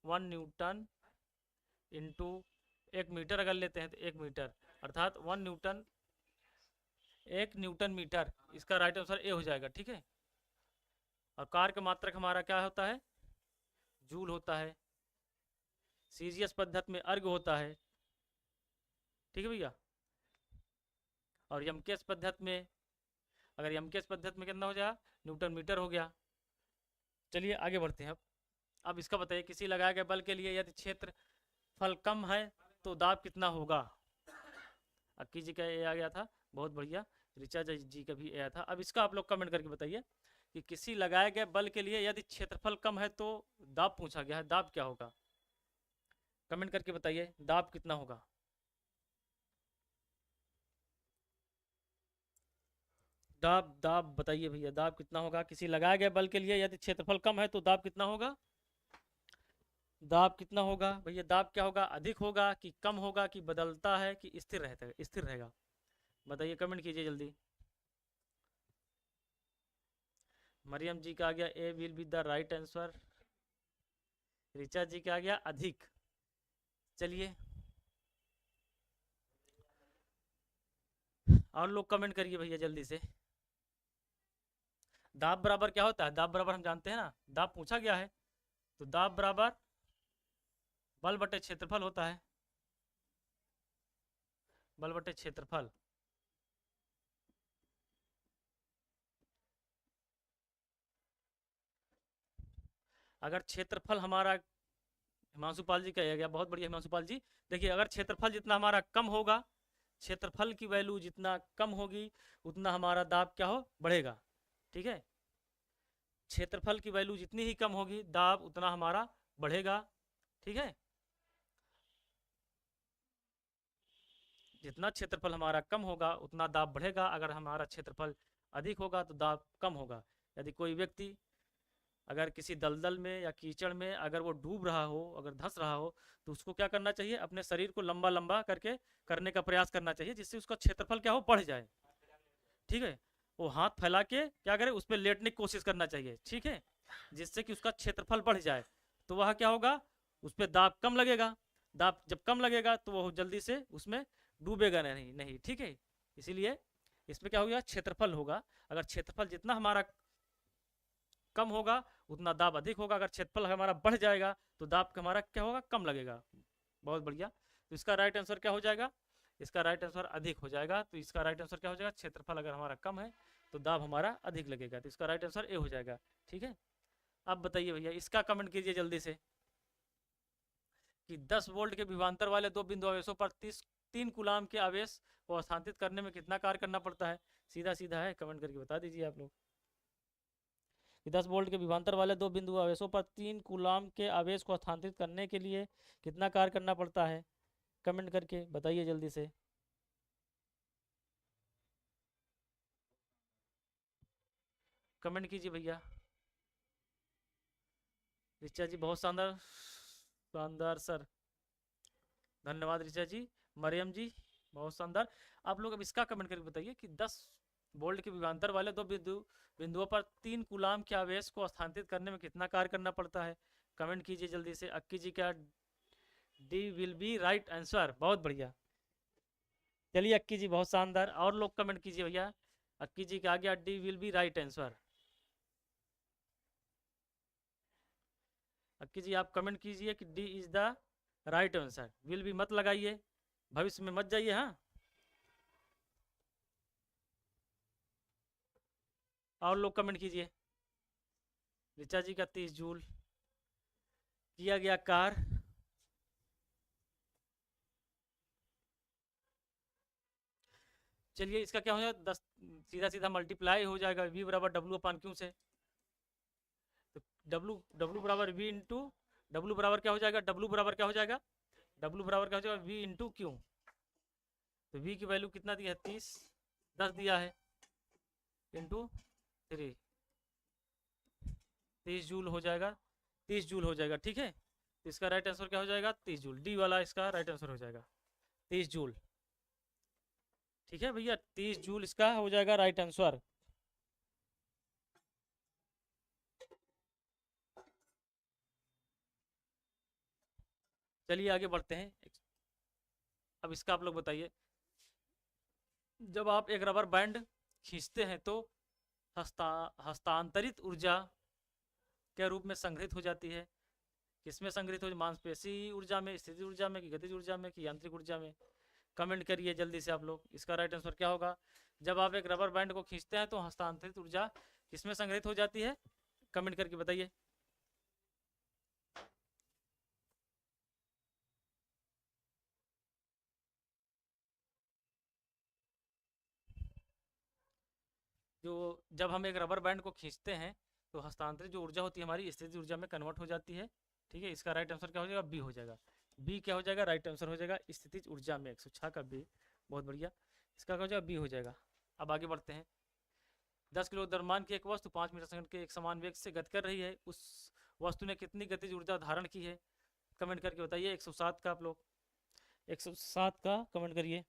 Speaker 1: 1 न्यूटन इंटू 1 मीटर अगर लेते हैं तो 1 मीटर, अर्थात 1 न्यूटन, 1 न्यूटन मीटर, इसका राइट आंसर ए हो जाएगा। ठीक है, और कार्य का मात्रक हमारा क्या होता है? जूल होता है। सीजीएस पद्धति में अर्ग होता है। ठीक है भैया, और यमकेश पद्धति में, अगर यमकेश पद्धति में कितना हो जाएगा? न्यूटन मीटर हो गया। चलिए आगे बढ़ते हैं। अब इसका बताइए, किसी लगाए गए बल के लिए यदि क्षेत्रफल कम है तो दाब कितना होगा? अक्की जी का ए आ गया था, बहुत बढ़िया। ऋचा जी का भी ए आया था। अब इसका आप लोग कमेंट करके बताइए कि किसी लगाए गए बल के लिए यदि क्षेत्रफल कम है तो दाब पूछा गया है, दाब क्या होगा? कमेंट करके बताइए, दाब कितना होगा? दाब, दाब बताइए भैया, दाब कितना होगा? किसी लगाए गए बल के लिए यदि क्षेत्रफल कम है तो दाब कितना होगा? दाब कितना होगा भैया? दाब क्या होगा? अधिक होगा कि कम होगा कि बदलता है कि स्थिर रहता है? स्थिर रहेगा। बताइए, कमेंट कीजिए जल्दी। मरियम जी का आ गया A will be the right answer. Richa ji का आ गया अधिक। चलिए और लोग कमेंट करिए भैया जल्दी से। दाब बराबर क्या होता है? दाब बराबर हम जानते हैं ना, दाब पूछा गया है, तो दाब बराबर बल बटे क्षेत्रफल होता है। बल बटे क्षेत्रफल, अगर क्षेत्रफल हमारा, हिमांशु पाल जी कहा गया, बहुत बढ़िया हिमांशु पाल जी। देखिए अगर क्षेत्रफल जितना हमारा कम होगा, क्षेत्रफल की वैल्यू जितना कम होगी उतना हमारा दाब क्या हो, बढ़ेगा। ठीक है, क्षेत्रफल की वैल्यू जितनी ही कम होगी दाब उतना हमारा बढ़ेगा। ठीक है, जितना क्षेत्रफल हमारा कम होगा उतना दाब बढ़ेगा, अगर हमारा क्षेत्रफल अधिक होगा तो दाब कम होगा। यदि कोई व्यक्ति अगर किसी दलदल में या कीचड़ में अगर वो डूब रहा हो, अगर धंस रहा हो, तो उसको क्या करना चाहिए, अपने शरीर को लंबा लंबा करके करने का प्रयास करना चाहिए, जिससे उसका क्षेत्रफल क्या हो, बढ़ जाए। ठीक है, वो हाथ फैला के क्या करे, उस पर लेटने की कोशिश करना चाहिए। ठीक है, जिससे कि उसका क्षेत्रफल बढ़ जाए, तो वह क्या होगा, उस पर दाब कम लगेगा। दाब जब कम लगेगा तो वो जल्दी से उसमें डूबेगा नहीं नहीं। ठीक है, इसीलिए इसमें क्या हो गया, क्षेत्रफल होगा। अगर क्षेत्रफल जितना हमारा कम होगा उतना दाब अधिक होगा, अगर क्षेत्रफल हमारा बढ़ जाएगा तो दाब हमारा क्या होगा, कम लगेगा। बहुत बढ़िया, तो इसका राइट आंसर क्या हो जाएगा, इसका राइट आंसर अधिक हो जाएगा। तो इसका राइट आंसर क्या हो जाएगा, क्षेत्रफल अगर हमारा कम है तो दाब हमारा अधिक लगेगा, तो इसका राइट आंसर ए हो जाएगा। ठीक है, अब बताइए भैया, इसका कमेंट कीजिए जल्दी से कि 10 वोल्ट के विभवांतर वाले दो बिंदु आवेशों पर 3 कूलाम के आवेश को स्थानांतरित करने में कितना कार्य करना पड़ता है। सीधा सीधा है, कमेंट करके बता दीजिए आप लोग कि 10 वोल्ट के विभवांतर वाले दो बिंदु आवेशों पर 3 कूलाम के आवेश को स्थानांतरित करने के लिए कितना कार्य करना पड़ता है। कमेंट करके बताइए जल्दी से। कमेंट कीजिए भैया। ऋचा जी बहुत शानदार, शानदार सर, धन्यवाद ऋचा जी। मरियम जी बहुत शानदार। आप लोग अब इसका कमेंट करके बताइए कि 10 वोल्ट के विभवांतर वाले दो बिंदुओं पर 3 कूलाम के आवेश को स्थानांतरित करने में कितना कार्य करना पड़ता है। कमेंट कीजिए जल्दी से। अक्की जी का D will be right answer, बहुत बढ़िया। चलिए अक्की जी बहुत शानदार, और लोग कमेंट कीजिए भैया। अक्की जी का आ गया D will be right answer. Akki ji आप कमेंट कीजिए कि D is the right answer, will भी मत लगाइए, भविष्य में मत जाइए। हाँ, और लोग कमेंट कीजिए। ऋचा जी का 30 जूल किया गया कार्य। चलिए इसका क्या हो जाएगा, 10 सीधा सीधा मल्टीप्लाई हो जाएगा, v बराबर डब्ल्यू अपान क्यू से। तो डब्ल्यू डब्ल्यू बराबर वी इंटू, डब्ल्यू बराबर क्या हो जाएगा, डब्ल्यू बराबर क्या हो जाएगा, डब्ल्यू बराबर क्या हो जाएगा, वी इंटू क्यू। तो v की वैल्यू कितना दिया है, 30, 10 दिया है, इंटू 3, 30 जूल हो जाएगा, 30 जूल हो जाएगा। ठीक है, तो इसका राइट आंसर क्या हो जाएगा, 30 जूल, डी वाला इसका राइट आंसर हो जाएगा 30 जूल। ठीक है भैया, 30 जूल इसका हो जाएगा राइट आंसर। चलिए आगे बढ़ते हैं। अब इसका आप लोग बताइए, जब आप एक रबर बैंड खींचते हैं तो हस्तांतरित ऊर्जा के रूप में संग्रहित हो जाती है। किसमें संग्रहित हो, मांसपेशी ऊर्जा में, स्थिति ऊर्जा में, कि गतिज ऊर्जा में, कि यांत्रिक ऊर्जा में। कमेंट करिए जल्दी से आप लोग, इसका राइट आंसर क्या होगा। जब आप एक रबर बैंड को खींचते हैं तो हस्तांतरित ऊर्जा किसमें संग्रहित हो जाती है, कमेंट करके बताइए। जो जब हम एक रबर बैंड को खींचते हैं तो हस्तांतरित जो ऊर्जा होती है हमारी स्थितिज ऊर्जा में कन्वर्ट हो जाती है। ठीक है, इसका राइट आंसर क्या हो जाएगा, बी हो जाएगा। बी क्या हो जाएगा, राइट आंसर हो जाएगा स्थितिज ऊर्जा में, 106 का बी, बहुत बढ़िया। इसका क्या हो जाएगा, बी हो जाएगा। अब आगे बढ़ते हैं। 10 किलो द्रव्यमान की एक वस्तु 5 मीटर सेकंड के एक समान वेग से गति कर रही है, उस वस्तु ने कितनी गतिज ऊर्जा धारण की है। कमेंट करके बताइए। 107 का आप लोग, 107 का कमेंट करिए।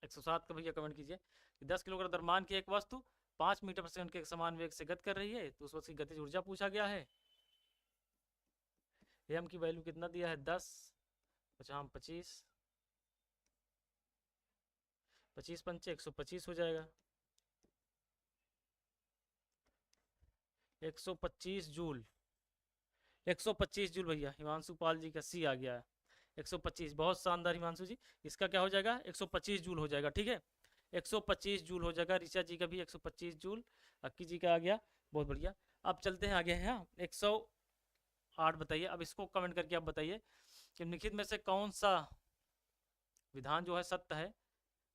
Speaker 1: 107 का भैया कमेंट कीजिए कि 10 किलोग्राम द्रव्यमान की एक वस्तु 5 मीटर प्रति सेकंड के एक समान वेग से गति कर रही है, तो उस वस्तु की गतिज ऊर्जा पूछा गया है। एम की वैल्यू कितना दिया है, 10, 50, 25, 25 पंचे 125 हो जाएगा, 125 जूल, 125 जूल भैया। हिमांशु पाल जी का सी आ गया है 125, बहुत शानदार हिमांशु जी। इसका क्या हो जाएगा, 125 जूल हो जाएगा। ठीक है, 125 जूल हो जाएगा। ऋचा जी का भी 125 जूल, अक्की जी का आ गया, बहुत बढ़िया। अब चलते हैं आगे, हैं 108 बताइए। अब इसको कमेंट करके आप बताइए कि निम्नलिखित में से कौन सा विधान जो है सत्य है।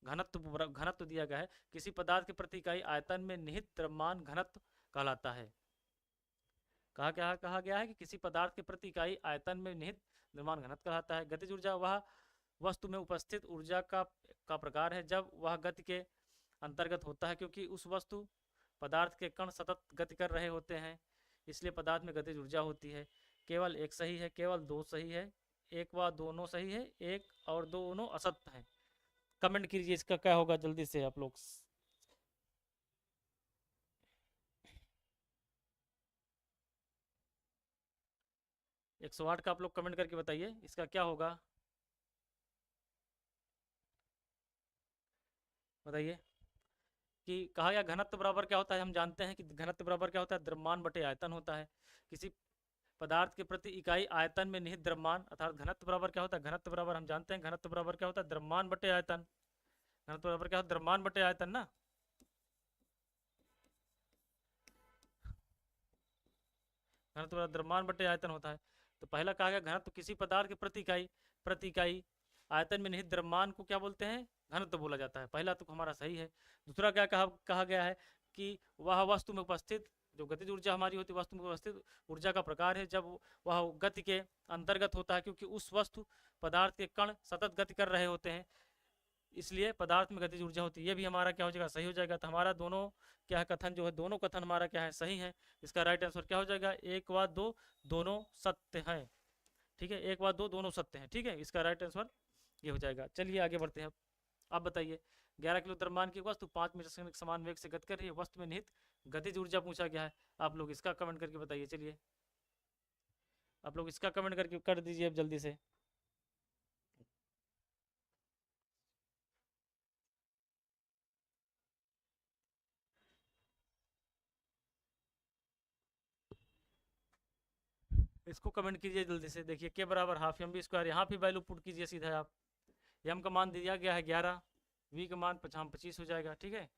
Speaker 1: घनत्व दिया गया है, किसी पदार्थ के प्रति इकाई आयतन में निहित द्रव्यमान घनत्व कहलाता है। कहा गया है कि किसी पदार्थ के प्रति इकाई आयतन में निहित द्रव्यमान घनत्व कहलाता है। गतिज ऊर्जा वह वस्तु में उपस्थित ऊर्जा का प्रकार है जब वह गति के अंतर्गत होता है, क्योंकि उस वस्तु पदार्थ के कण सतत गति कर रहे होते हैं, इसलिए पदार्थ में गतिज ऊर्जा होती है। केवल एक सही है, केवल दो सही है, एक व दोनों सही है, एक और दोनों असत्य है। कमेंट कीजिए इसका क्या होगा जल्दी से आप लोग। 108 का आप लोग कमेंट करके बताइए इसका क्या होगा, बताइए। कि कहा गया घनत्व बराबर क्या होता है, हम जानते हैं कि घनत्व बराबर क्या होता है, द्रव्यमान बटे आयतन होता है। किसी पदार्थ के प्रति इकाई आयतन में निहित द्रव्यमान अर्थात घनत्व बराबर क्या होता है, घनत्व बराबर हम जानते हैं घनत्व बराबर क्या होता है, द्रव्यमान बटे आयतन। घनत्व बराबर क्या होता है, द्रव्यमान बटे आयतन ना। घनत्व बराबर द्रव्यमान बटे आयतन होता है। तो पहला कहा गया घनत्व किसी पदार्थ के प्रति इकाई आयतन में निहित द्रव्यमान को क्या बोलते हैं, घनत्व बोला जाता है। पहला तो हमारा सही है। दूसरा क्या कहा गया है कि वह वस्तु में उपस्थित जो गतिज ऊर्जा हमारी होती है, वस्तु में उपस्थित ऊर्जा का प्रकार है जब वह गति के अंतर्गत होता है, क्योंकि उस वस्तु पदार्थ के कण सतत गति कर रहे होते हैं, इसलिए पदार्थ में गतिज ऊर्जा होती है। ये भी हमारा क्या हो जाएगा, सही हो जाएगा। तो हमारा दोनों क्या है कथन जो है, दोनों कथन हमारा क्या है, सही है। इसका राइट आंसर क्या हो जाएगा, 1 व 2 दोनों सत्य हैं। ठीक है, 1 व 2 दोनों सत्य हैं। ठीक है, इसका राइट आंसर ये हो जाएगा। चलिए आगे बढ़ते हैं। अब बताइए 11 किलो द्रव्यमान की वस्तु 5 मीटर सेकंड के समान वेग से गति कर रही है, वस्तु में निहित गतिज ऊर्जा पूछा गया है। आप लोग इसका कमेंट करके बताइए। चलिए आप लोग इसका कमेंट करके कर दीजिए अब जल्दी से। इसको कमेंट कीजिए जल्दी से। देखिए के बराबर हाफ एम बी स्क्वायर, यहाँ भी वैल्यू पुट कीजिए सीधा आप। एम का मान दिया गया है 11, वी का मान 25 हो जाएगा। ठीक है,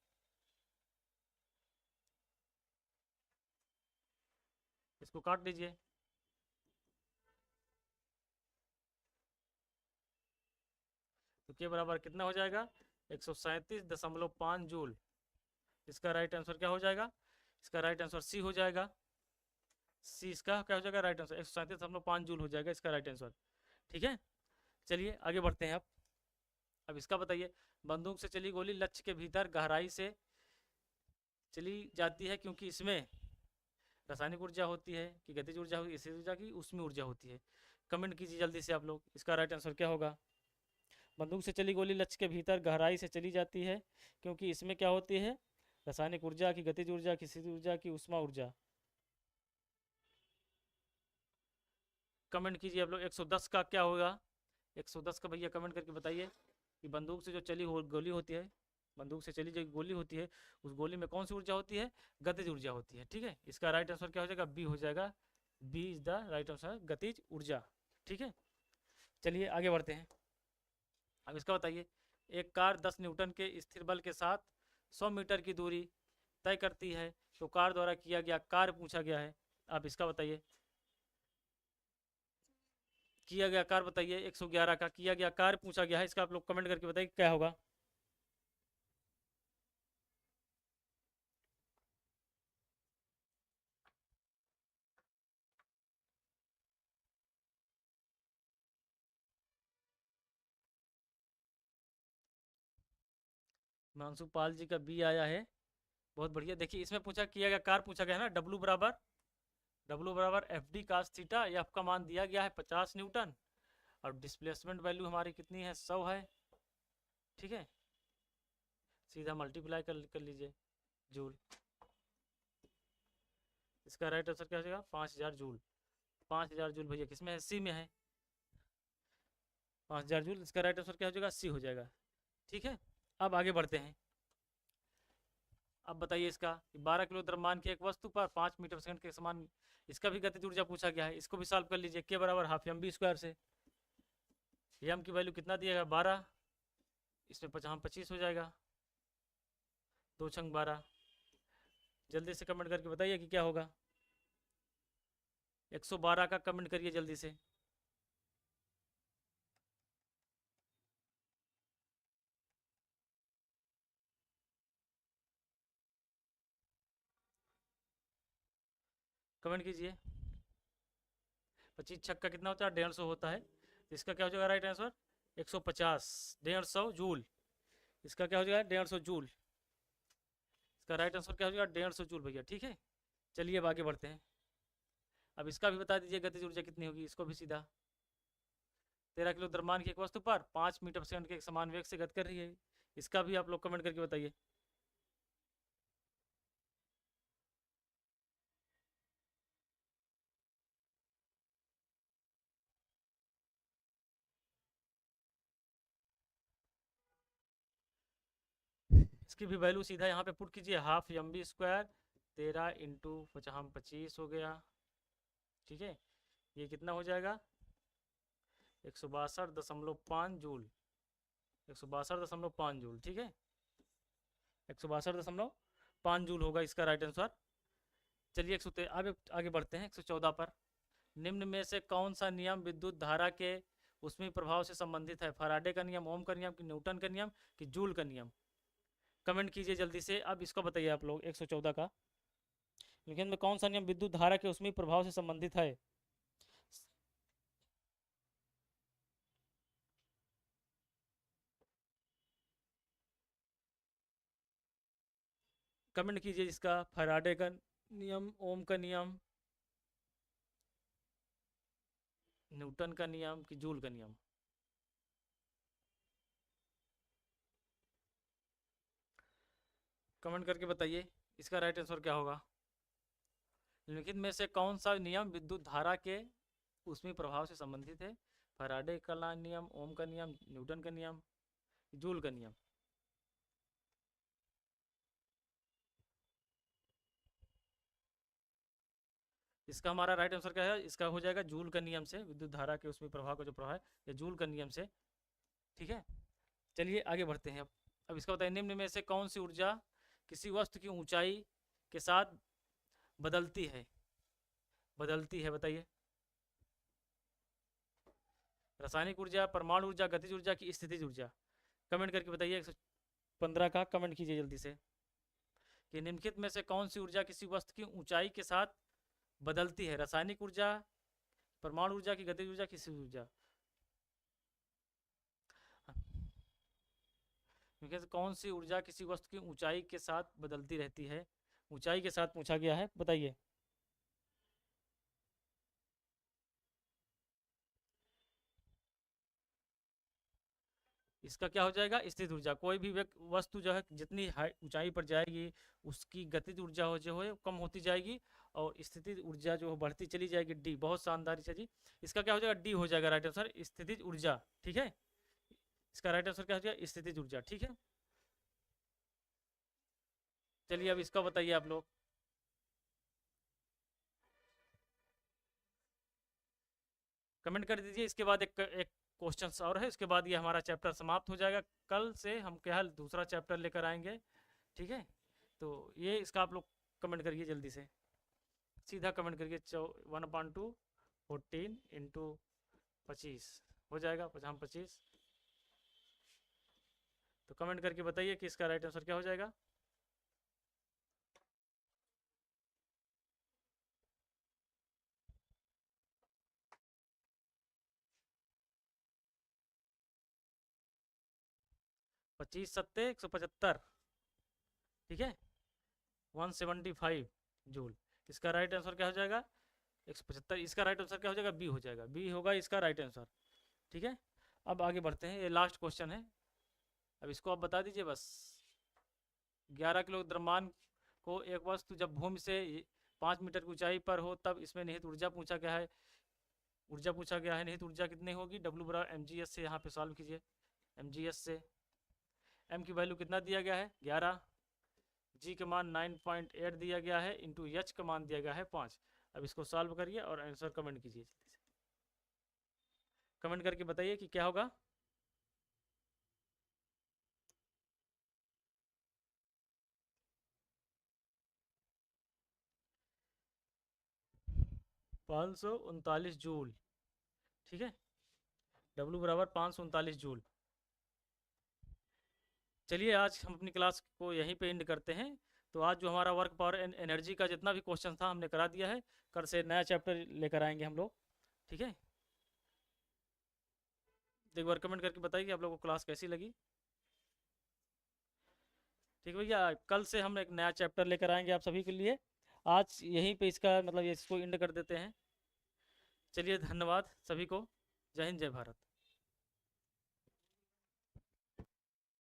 Speaker 1: इसको काट दीजिए। तो के बराबर कितना हो जाएगा, 137.5 जूल। इसका राइट आंसर क्या हो जाएगा, इसका राइट आंसर सी हो जाएगा। सी इसका क्या हो जाएगा, राइट आंसर 137.5 जूल हो जाएगा इसका राइट आंसर। ठीक है, चलिए आगे बढ़ते हैं। अब इसका बताइए, बंदूक से चली गोली लक्ष्य के भीतर गहराई से चली जाती है, क्योंकि इसमें रासायनिक ऊर्जा होती है कि गतिज ऊर्जा होती है, इसी ऊर्जा की उसमें ऊर्जा होती है। कमेंट कीजिए जल्दी से आप लोग, इसका राइट आंसर क्या होगा। बंदूक से चली गोली लक्ष्य के भीतर गहराई से चली जाती है, क्योंकि इसमें क्या होती है, रासायनिक ऊर्जा की गतिज ऊर्जा की स्थिति ऊर्जा की उष्मा ऊर्जा। कमेंट कीजिए आप लोग। 110 का क्या होगा, 110 का भैया कमेंट करके बताइए कि बंदूक से जो चली गोली होती है, बंदूक से चली जो गोली होती है, उस गोली में कौन सी ऊर्जा होती है, गतिज ऊर्जा होती है। ठीक है, इसका राइट आंसर क्या हो जाएगा, बी हो जाएगा। B is the right answer, गतिज ऊर्जा। ठीक है, चलिए आगे बढ़ते हैं। अब इसका बताइए, एक कार 10 न्यूटन के स्थिर बल के साथ 100 मीटर की दूरी तय करती है, तो कार द्वारा किया गया कार्य पूछा गया है। आप इसका बताइए, किया गया कार्य बताइए। 111 का किया गया कार्य पूछा गया है, इसका आप लोग कमेंट करके बताइए क्या होगा। हिमांशु पाल जी का बी आया है, बहुत बढ़िया। देखिए इसमें पूछा किया गया कार्य पूछा गया है ना, डब्लू बराबर F D cos theta, F का मान दिया गया है 50 न्यूटन, और डिस्प्लेसमेंट वैल्यू हमारी कितनी है, 100 है। ठीक है, सीधा मल्टीप्लाई कर लीजिए जूल। इसका राइट आंसर क्या हो जाएगा, 5000 जूल। 5000 जूल भैया किसमें है, सी में है, 5000 जूल। इसका राइट आंसर क्या हो जाएगा, सी हो जाएगा। ठीक है, अब आगे बढ़ते हैं। अब बताइए इसका, 12 किलो द्रव्यमान की एक वस्तु पर 5 मीटर सेकंड के समान, इसका भी गतिज ऊर्जा पूछा गया है। इसको भी सॉल्व कर लीजिए। के बराबर हाफ एम बी स्क्वायर से एम की वैल्यू कितना दिया गया, 12, इसमें 25 हो जाएगा। 2 छंग 12। जल्दी से कमेंट करके बताइए कि क्या होगा। 112 का कमेंट करिए जल्दी से। कमेंट कीजिए। 25 छक्का कितना होता है? 150 होता है। तो इसका क्या हो जाएगा राइट आंसर? 150। 150 जूल। इसका क्या हो जाएगा? 150 जूल। इसका राइट आंसर क्या हो जाएगा? 150 जूल भैया। ठीक है, चलिए अब आगे बढ़ते हैं। अब इसका भी बता दीजिए गतिज ऊर्जा कितनी होगी, इसको भी सीधा। 13 किलो द्रव्यमान की एक वस्तु पर 5 मीटर सेकंड के एक समान वेग से गति कर रही है। इसका भी आप लोग कमेंट करके बताइए। इसकी भी वैल्यू सीधा यहाँ पे पुट कीजिए, half M B square 13 into 25 हो गया। ठीक है, ये कितना हो जाएगा? 162.5 जूल। 162.5 जूल। ठीक है, 162.5 जूल होगा इसका राइट आंसर। चलिए आगे आगे बढ़ते हैं 114 पर। निम्न में से कौन सा नियम विद्युत धारा के ऊष्मीय प्रभाव से संबंधित है? फैराडे का नियम, ओम का नियम, कि न्यूटन का नियम, कि जूल का नियम? कमेंट कीजिए जल्दी से। अब इसको बताइए आप लोग 114 का। निम्न में कौन सा नियम विद्युत धारा के ऊष्मीय प्रभाव से संबंधित है? कमेंट कीजिए इसका। फैराडे का नियम, ओम का नियम, न्यूटन का नियम, कि जूल का नियम? कमेंट करके बताइए इसका राइट आंसर क्या होगा। निम्नलिखित में से कौन सा नियम विद्युत धारा के ऊष्मीय प्रभाव से संबंधित है? फैराडे का नियम, ओम का नियम, न्यूटन का नियम, जूल का नियम? इसका हमारा राइट आंसर क्या है? इसका हो जाएगा जूल का नियम से। विद्युत धारा के ऊष्मीय प्रभाव का जो प्रभाव है ये जूल का नियम से। ठीक है, चलिए आगे बढ़ते हैं। अब इसका बताइए, निम्न में से कौन सी ऊर्जा किसी वस्तु की ऊंचाई के साथ बदलती है? बदलती है, बताइए। रासायनिक ऊर्जा, परमाणु ऊर्जा, गतिज ऊर्जा, की स्थितिज ऊर्जा? कमेंट करके बताइए। 115 का कमेंट कीजिए जल्दी से कि निम्नलिखित में से कौन सी ऊर्जा किसी वस्तु की ऊंचाई के साथ बदलती है? रासायनिक ऊर्जा, परमाणु ऊर्जा, की गतिज ऊर्जा, की स्थितिज ऊर्जा? निम्नलिखित कौन सी ऊर्जा किसी वस्तु की ऊंचाई के साथ बदलती रहती है? ऊंचाई के साथ पूछा गया है, बताइए। इसका क्या हो जाएगा? स्थित ऊर्जा। कोई भी वस्तु जो है जितनी ऊंचाई पर जाएगी उसकी गतिज ऊर्जा जो है कम होती जाएगी और स्थितिज ऊर्जा जो बढ़ती चली जाएगी। डी, बहुत शानदार जी। इसका क्या हो जाएगा? डी हो जाएगा राइट आंसर, स्थितिज ऊर्जा। ठीक है, इसका राइट आंसर क्या हो जाएगा? स्थितिज ऊर्जा। ठीक है, चलिए अब इसका बताइए आप लोग। कमेंट कर दीजिए। इसके बाद एक क्वेश्चन और है, इसके बाद ये हमारा चैप्टर समाप्त हो जाएगा। कल से हम क्या दूसरा चैप्टर लेकर आएंगे। ठीक है, तो ये इसका आप लोग कमेंट करिए जल्दी से। सीधा कमेंट करिए। 1/2 14 इंटू 25 हो जाएगा 25। तो कमेंट करके बताइए कि इसका राइट आंसर क्या हो जाएगा। पच्चीस सत्ते 175। ठीक है, 175 जूल। इसका राइट आंसर क्या हो जाएगा? 175। इसका राइट आंसर क्या हो जाएगा? बी हो जाएगा। बी होगा इसका राइट आंसर। ठीक है, अब आगे बढ़ते हैं। ये लास्ट क्वेश्चन है, अब इसको आप बता दीजिए बस। 11 किलो द्रव्यमान को एक वस्तु जब भूमि से 5 मीटर की ऊंचाई पर हो तब इसमें निहित ऊर्जा पूछा गया है। निहित ऊर्जा कितनी होगी? डब्ल्यू बराबर एम जी एस से यहाँ पे सॉल्व कीजिए। एम जी एस से एम की वैल्यू कितना दिया गया है? 11। जी का मान 9.8 दिया गया है, इंटू एच का मान दिया गया है 5। अब इसको सॉल्व करिए और आंसर कमेंट कीजिए जल्दी से। कमेंट करके बताइए कि क्या होगा। 539 जूल। ठीक है, W बराबर 539 जूल। चलिए आज हम अपनी क्लास को यहीं पे एंड करते हैं। तो आज जो हमारा वर्क पावर एंड एनर्जी का जितना भी क्वेश्चन था हमने करा दिया है। कल से नया चैप्टर लेकर आएंगे हम लोग। ठीक है, एक बार कमेंट करके बताइए कि आप लोगों को क्लास कैसी लगी। ठीक है भैया, कल से हम एक नया चैप्टर लेकर आएंगे आप सभी के लिए। आज यहीं पे इसका मतलब ये इसको एंड कर देते हैं। चलिए धन्यवाद सभी को। जय हिंद, जय भारत।